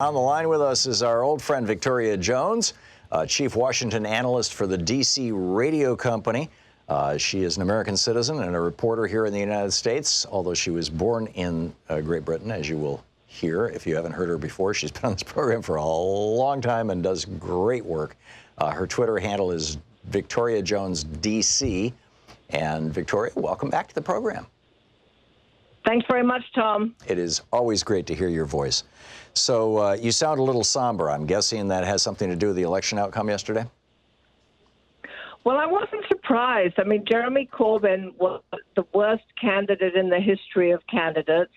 On the line with us is our old friend Victoria Jones, chief Washington analyst for the D.C. radio company. She is an American citizen and a reporter here in the United States, although she was born in Great Britain, as you will hear if you haven't heard her before. She's been on this program for a long time and does great work. Her Twitter handle is Victoria Jones DC. And Victoria, welcome back to the program. Thanks very much, Tom. It is always great to hear your voice. So you sound a little somber. I'm guessing that has something to do with the election outcome yesterday? Well, I wasn't surprised. I mean, Jeremy Corbyn was the worst candidate in the history of candidates,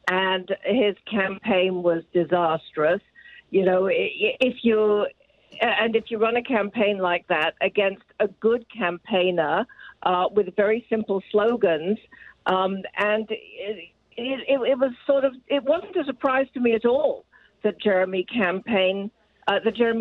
and his campaign was disastrous. You know, if you run a campaign like that against a good campaigner with very simple slogans, and it was it wasn't a surprise to me at all that Jeremy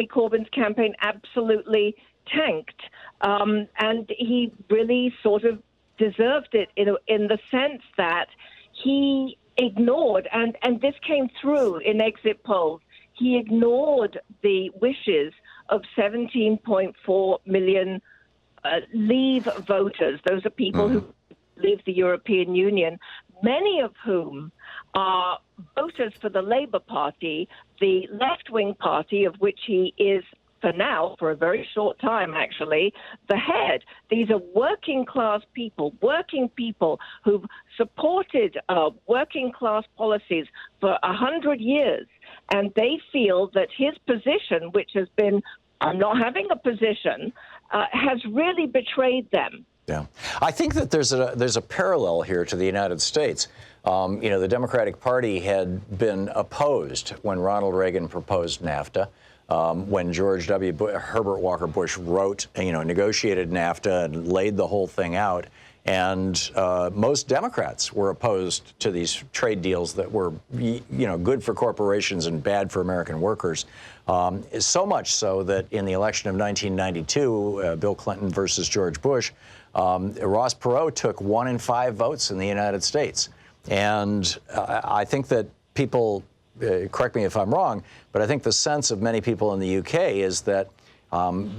Corbyn's campaign absolutely tanked, and he really sort of deserved it in the sense that he ignored, and this came through in exit polls, he ignored the wishes of 17.4 million Leave voters. Those are people who leave the European Union, many of whom are voters for the Labour Party, the left-wing party of which he is, for now, for a very short time actually, the head. These are working-class people who've supported working-class policies for 100 years, and they feel that his position, which has been, I'm not having a position, has really betrayed them. Yeah, I think that there's a parallel here to the United States. You know, the Democratic Party had been opposed when Ronald Reagan proposed NAFTA, when George Herbert Walker Bush wrote, negotiated NAFTA and laid the whole thing out. And most Democrats were opposed to these trade deals that were, good for corporations and bad for American workers. So much so that in the election of 1992, Bill Clinton versus George Bush, Ross Perot took 1 in 5 votes in the United States. And I think that people, correct me if I'm wrong, but I think the sense of many people in the UK is that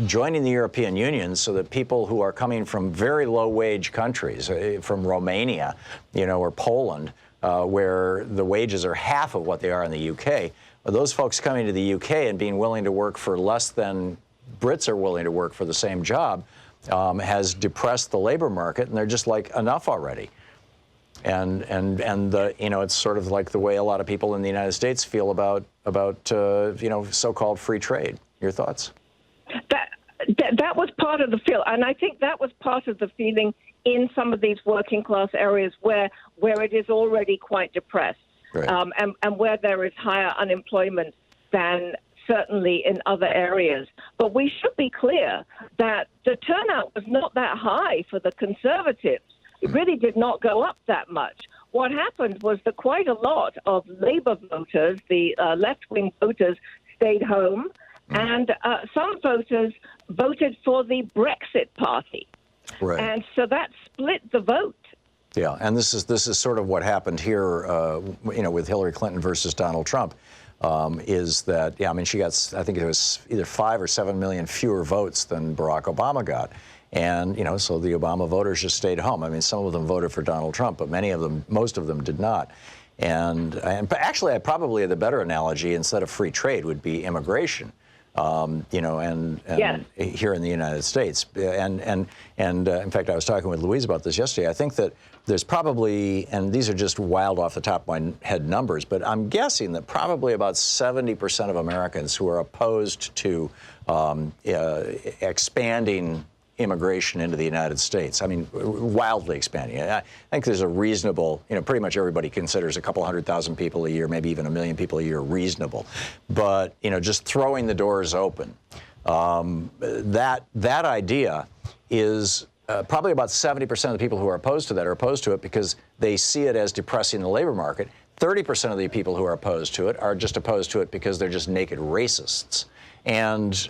joining the European Union so that people who are coming from very low-wage countries, from Romania, or Poland, where the wages are half of what they are in the UK, those folks coming to the UK and being willing to work for less than Brits are willing to work for the same job has depressed the labor market, and they're just like, enough already. And it's sort of like the way a lot of people in the United States feel about so-called free trade. Your thoughts? That was part of the feel, and I think that was part of the feeling in some of these working class areas where it is already quite depressed, right. And where there is higher unemployment than certainly in other areas. But we should be clear that the turnout was not that high for the Conservatives. It really did not go up that much. What happened was that quite a lot of Labour voters, the left-wing voters, stayed home, and some voters voted for the Brexit Party. Right. And so that split the vote. Yeah, and this is sort of what happened here, with Hillary Clinton versus Donald Trump, is that, she got, I think it was either 5 or 7 million fewer votes than Barack Obama got. And, so the Obama voters just stayed home. I mean, some of them voted for Donald Trump, but most of them did not. And actually, probably the better analogy, instead of free trade, would be immigration. Yes. Here in the United States. And in fact, I was talking with Louise about this yesterday. I think that there's probably, and these are just wild off the top of my head numbers, but I'm guessing that probably about 70% of Americans who are opposed to expanding immigration into the United States. I mean, wildly expanding. I think there's a reasonable, pretty much everybody considers a couple 100,000 people a year, maybe even 1 million people a year reasonable. But, just throwing the doors open, that idea is probably about 70% of the people who are opposed to that are opposed to it because they see it as depressing the labor market. 30% of the people who are opposed to it are just opposed to it because they're just naked racists. And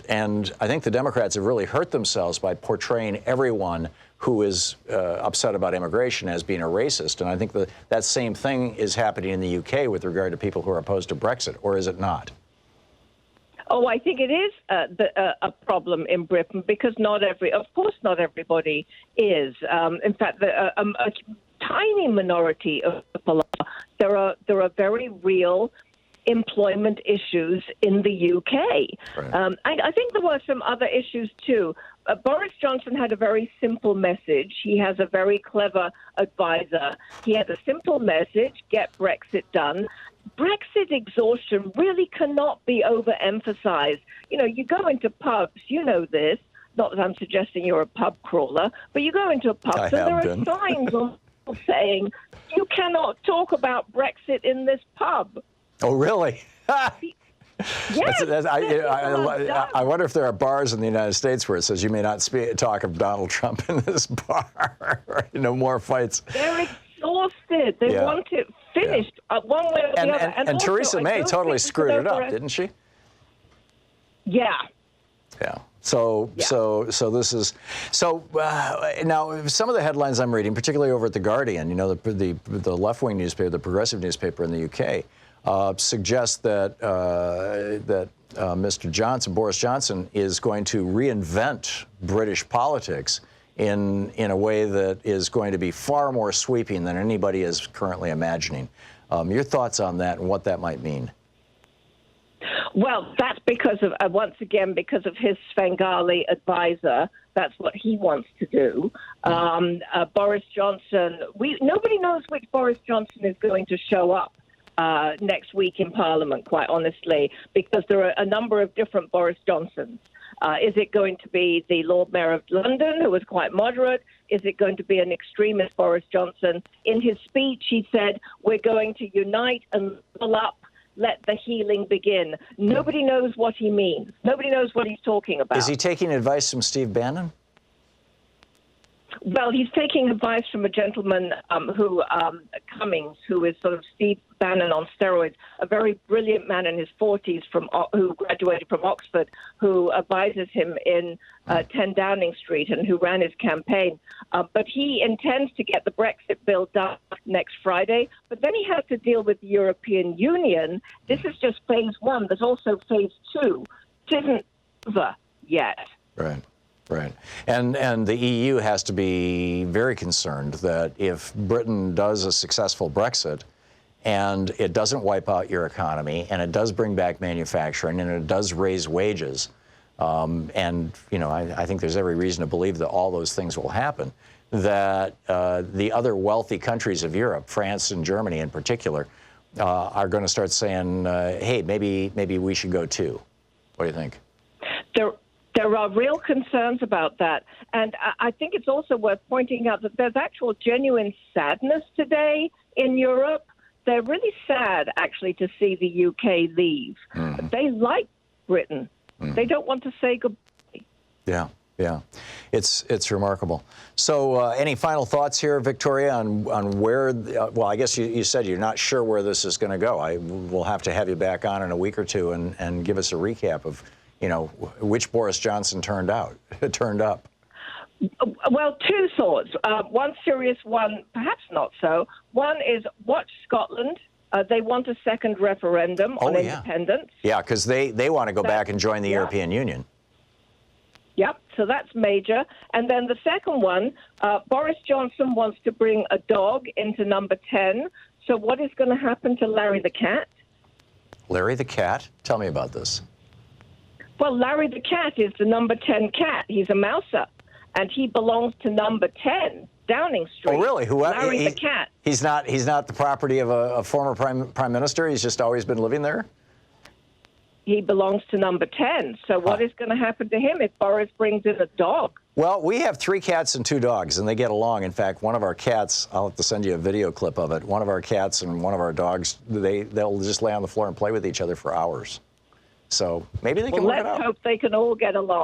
I think the Democrats have really hurt themselves by portraying everyone who is upset about immigration as being a racist. And I think that same thing is happening in the UK with regard to people who are opposed to Brexit, or is it not? Oh, I think it is a problem in Britain because of course, not everybody is. In fact, a tiny minority of people are. There are very real employment issues in the UK. Right. I think there were some other issues too. Boris Johnson had a very simple message. He has a very clever advisor. He had a simple message: get Brexit done. Brexit exhaustion really cannot be overemphasized. You know, you go into pubs, you know this, not that I'm suggesting you're a pub crawler, but you go into a pub and there are signs on saying you cannot talk about Brexit in this pub. Oh, really? Yes. I wonder if there are bars in the United States where it says you may not talk of Donald Trump in this bar. No more fights. They're exhausted. They want it finished one way or the other. And also, Theresa May totally screwed it up, didn't she? Yeah. Yeah. So this is now some of the headlines I'm reading, particularly over at the Guardian, you know, the left-wing newspaper, the progressive newspaper in the UK, suggest that Mr. Johnson, Boris Johnson, is going to reinvent British politics in a way that is going to be far more sweeping than anybody is currently imagining. Your thoughts on that and what that might mean? Well, that's because of, once again, because of his Svengali advisor. That's what he wants to do. Boris Johnson, nobody knows which Boris Johnson is going to show up next week in Parliament, quite honestly, because there are a number of different Boris Johnsons. Is it going to be the Lord Mayor of London, who was quite moderate? Is it going to be an extremist Boris Johnson? In his speech, he said, we're going to unite and pull up. Let the healing begin. Nobody knows what he means. Nobody knows what he's talking about. Is he taking advice from Steve Bannon? Well, he's taking advice from a gentleman Cummings, who is sort of Steve Bannon on steroids, a very brilliant man in his 40s who graduated from Oxford, who advises him in 10 Downing Street and who ran his campaign. But he intends to get the Brexit bill done next Friday, but then he has to deal with the European Union. This is just phase one. There's also phase two. It isn't over yet. Right. Right. And the EU has to be very concerned that if Britain does a successful Brexit and it doesn't wipe out your economy and it does bring back manufacturing and it does raise wages, and, you know, I think there's every reason to believe that all those things will happen, that the other wealthy countries of Europe, France and Germany in particular, are going to start saying, hey, maybe we should go too. What do you think? There are real concerns about that. And I think it's also worth pointing out that there's actual genuine sadness today in Europe. They're really sad, actually, to see the UK leave. Mm. They like Britain. Mm. They don't want to say goodbye. Yeah. Yeah, it's remarkable. So any final thoughts here, Victoria, on where, well, I guess you said you're not sure where this is going to go. We'll have to have you back on in a week or two and give us a recap of, you know, which Boris Johnson turned up. Well, two thoughts. One serious, one perhaps not so. One is watch Scotland. They want a second referendum on independence. Yeah, because they want to go back and join the European Union. Yep, so that's major. And then the second one, Boris Johnson wants to bring a dog into number 10. So what is going to happen to Larry the cat? Larry the cat? Tell me about this. Well, Larry the cat is the number 10 cat. He's a mouser, and he belongs to number 10, Downing Street. Oh, really? Larry the cat. He's not the property of a former prime minister? He's just always been living there? He belongs to number 10. So what is going to happen to him if Boris brings in a dog? Well, we have 3 cats and 2 dogs, and they get along. In fact, one of our cats, I'll have to send you a video clip of it, one of our cats and one of our dogs, they'll just lay on the floor and play with each other for hours. So maybe they can work it out. Let's hope they can all get along.